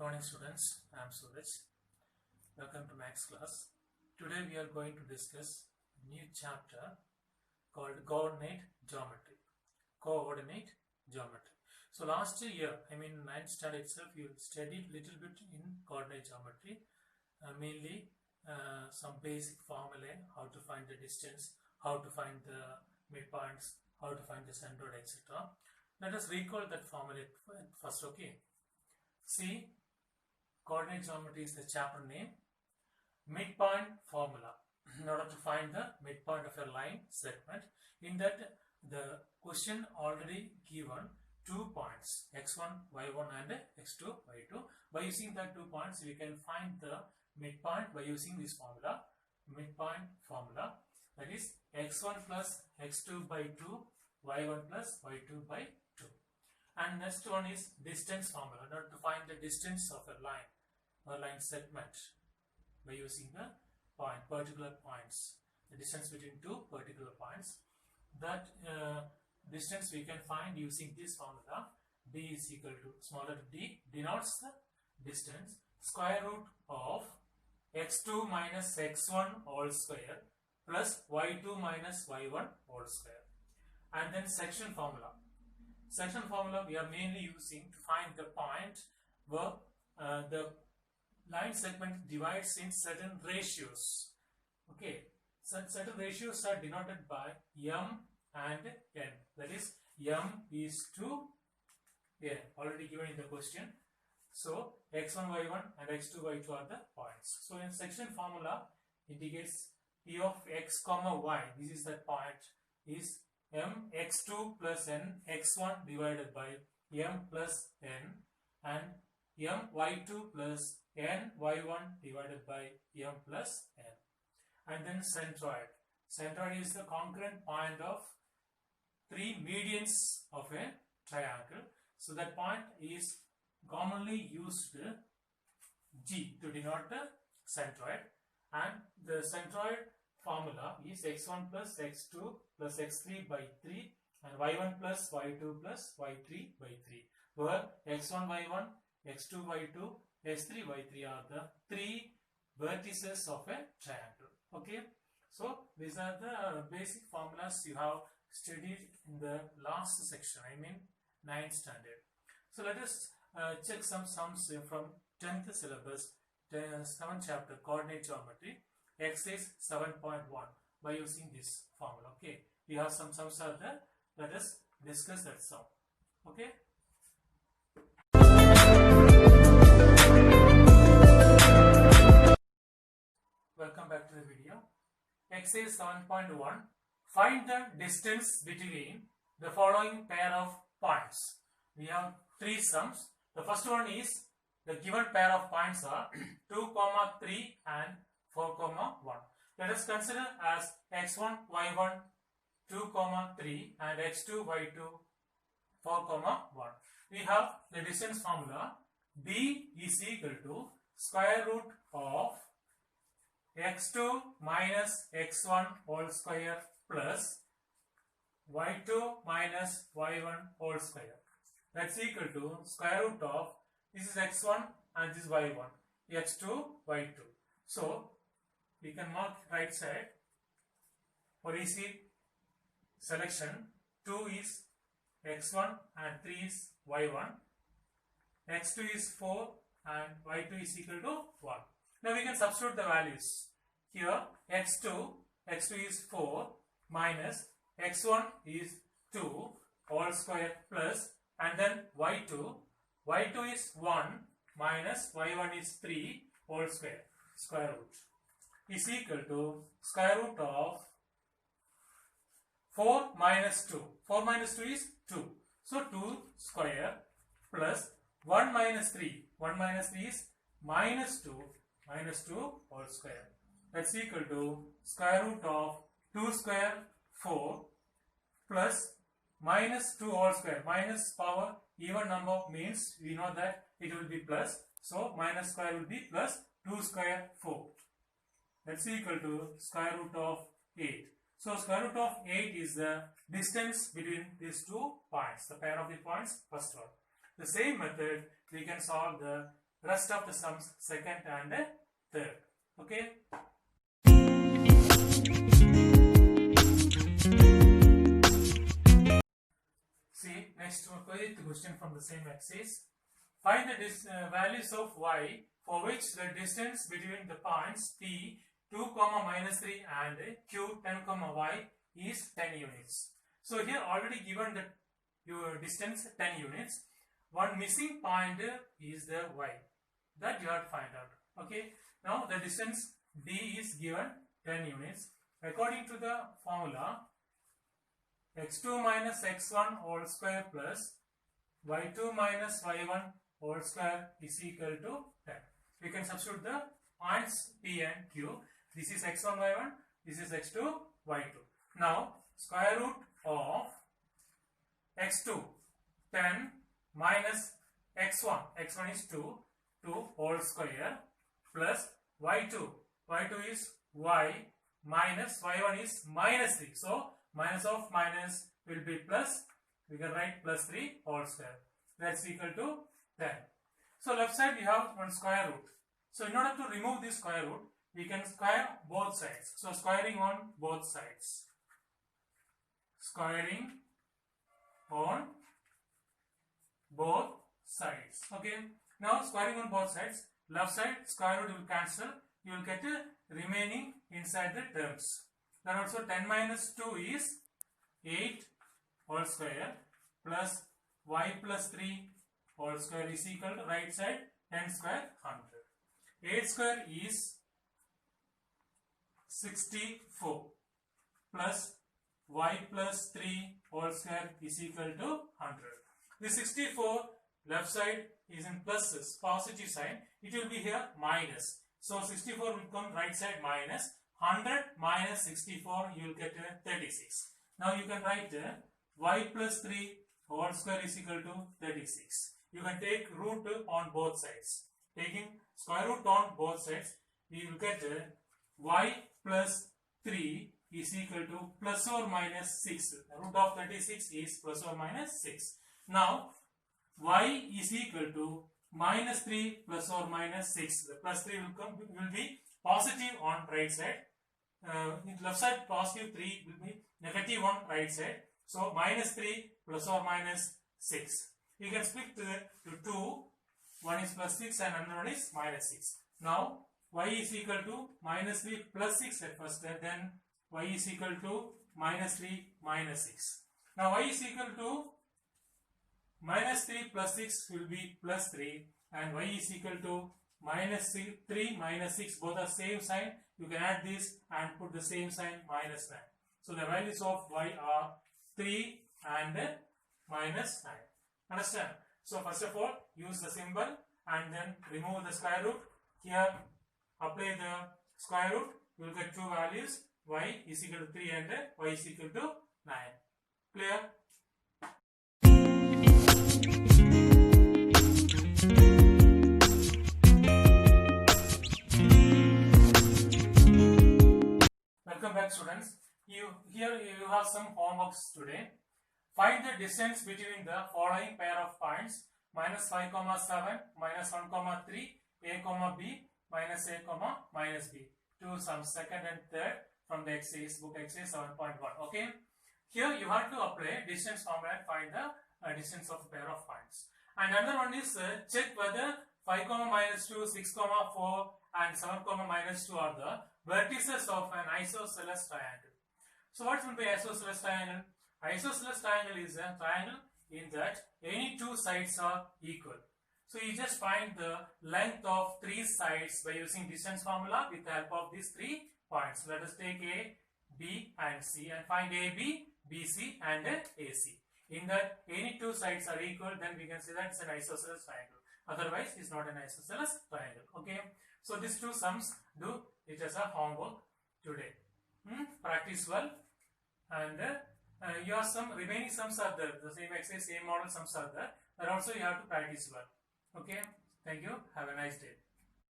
morning students, I am Suraj. Welcome to Max class. Today we are going to discuss a new chapter called Coordinate Geometry. Coordinate Geometry. So last year, ninth standard itself, you studied little bit in coordinate geometry, mainly some basic formulae, how to find the distance, how to find the midpoints, how to find the centroid, etc. Let us recall that formula first, okay? See, coordinate geometry is the chapter name. Midpoint formula. In order to find the midpoint of a line segment, in that the question already given 2 points, x1, y1 and x2, y2. By using that 2 points, we can find the midpoint by using this formula. Midpoint formula, that is x1 plus x2 by 2, y1 plus y2 by 2. And next one is distance formula. In order to find the distance of a line or line segment by using the particular points, the distance between two particular points. That distance we can find using this formula. D is equal to, smaller d denotes the distance, square root of x2 minus x1 whole square plus y2 minus y1 whole square. And then section formula. Section formula we are mainly using to find the point where the line segment divides in certain ratios. Okay, certain ratios are denoted by m and n. That is, m is to n, already given in the question. So x1, y1 and x2, y2 are the points. So in section formula indicates p of x comma y, this is that point, is m x2 plus n x1 divided by m plus n, and m y2 plus n y1 divided by m plus n. And then centroid. Centroid is the concurrent point of 3 medians of a triangle. So that point is commonly used G to denote the centroid. And the centroid formula is x1 plus x2 plus x3 by 3 and y1 plus y2 plus y3 by 3, where x1, y1, x2, y2, x3, y3 are the 3 vertices of a triangle. Okay, so these are the basic formulas you have studied in the last section, 9th standard. So let us check some sums from 10th syllabus, 7th chapter, coordinate geometry, exercise 7.1 by using this formula. Okay, we have some sums are there. Let us discuss that sum. Okay. Welcome back to the video. Exercise 7.1. Find the distance between the following pair of points. We have 3 sums. The first one is the given pair of points are 2, 3 and 4, 1. Let us consider as x1, y1, 2, 3 and x2, y2, 4, 1. We have the distance formula. D is equal to square root of x2 minus x1 whole square plus y2 minus y1 whole square. That's equal to square root of, this is x1 and this is y1, x2, y2. So we can mark right side for easy selection. 2 is x1 and 3 is y1, x2 is 4 and y2 is equal to 1. Now we can substitute the values. Here x2 is 4 minus x1 is 2 whole square plus, and then y2 is 1 minus y1 is 3 whole square, square root, is equal to square root of 4 minus 2. 4 minus 2 is 2. So 2 square plus 1 minus 3. 1 minus 3 is minus 2 whole square. That's equal to square root of 2 square 4 plus minus 2 whole square. Minus power even number means we know that it will be plus. So minus square will be plus 2 square 4. That's equal to square root of 8. So square root of 8 is the distance between these 2 points, the pair of the points, first one. The same method we can solve the rest of the sums second and third. Okay. See, next question from the same exercise. Find the values of y for which the distance between the points p 2, -3 and q 10, y is 10 units. So here already given the your distance 10 units. One missing point is the y that you have to find out. Okay. Now the distance d is given 10 units. According to the formula, x2 minus x1 whole square plus y2 minus y1 whole square is equal to 10. We can substitute the points p and q. This is x1, y1. This is x2, y2. Now, square root of x2, 10 minus x1. x1 is 2 whole square plus y2. y2 is y minus y1 is minus 3. So, minus of minus will be plus. We can write plus 3 whole square. That's equal to 10. So, left side we have one square root. So, in order to remove this square root, we can square both sides. So, squaring on both sides. Squaring on both sides. Okay. Now, squaring on both sides, left side square root will cancel. You will get remaining inside the terms. Then also 10 minus 2 is 8 whole square plus y plus 3 whole square is equal to right side 10 square 100. 8 square is 64 plus y plus 3 whole square is equal to 100. This 64 left side is in pluses, positive sign. It will be here minus. So 64 will come right side minus. 100 minus 64 you will get 36. Now you can write y plus 3 whole square is equal to 36. You can take root on both sides. Taking square root on both sides, we will get y plus 3 is equal to plus or minus 6. The root of 36 is plus or minus 6. Now y is equal to minus 3 plus or minus 6. The plus 3 will be positive on right side. In left side positive 3 will be negative on right side. So minus 3 plus or minus 6. You can split to 2. One is plus 6 and another one is minus 6. Now y is equal to minus 3 plus 6 at first, then y is equal to minus 3 minus 6. Now y is equal to minus 3 plus 6 will be plus 3 and y is equal to minus 3 minus 6, both are same sign. You can add this and put the same sign minus 9. So the values of y are 3 and minus 9. Understand? So first of all, use the symbol and then remove the square root. Here apply the square root. You will get two values. Y is equal to 3 and y is equal to 9. Clear? Welcome back, students. Here you have some homeworks today. Find the distance between the following pair of points: minus 5, 7, minus 1, 3, a, b, minus a, minus b. Two sums, second and third, from the exercise, book exercise 7.1. Okay. Here you have to apply distance formula and find the distance of a pair of points. And another one is check whether 5, minus 2, 6, 4 and 7, minus 2 are the vertices of an isosceles triangle. So what will be isosceles triangle? Isosceles triangle is a triangle in that any two sides are equal. So you just find the length of three sides by using distance formula with the help of these 3 points. Let us take A, B and C and find AB, BC and AC. In that any two sides are equal, then we can say that it's an isosceles triangle. Otherwise, it's not an isosceles triangle. Okay. So these two sums, do it as a homework today. Practice well, and your some remaining sums are there. The same exercise, same model sums are there. But also you have to practice well. Okay. Thank you. Have a nice day.